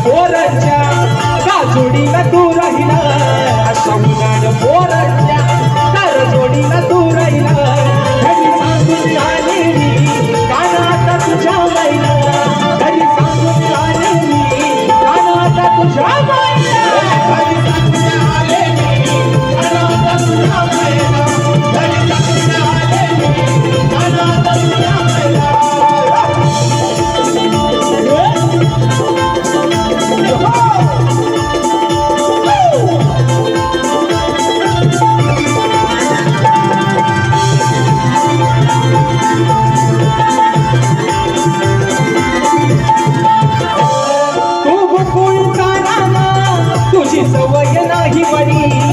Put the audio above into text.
पोरांच्या का जोडीला तू राहिला शिवगाड पोरांच्या तर जोडीला तू राहिला घरी सांगून आले मी कानात तुझ्या मैला घरी सांगून आले मी कानात तुझ्या मैला घरी सांगून आले मी कानात तुझ्या मैला घरी सांगून आले मी कानात तुझ्या मैला तुझी सवय नाही बरी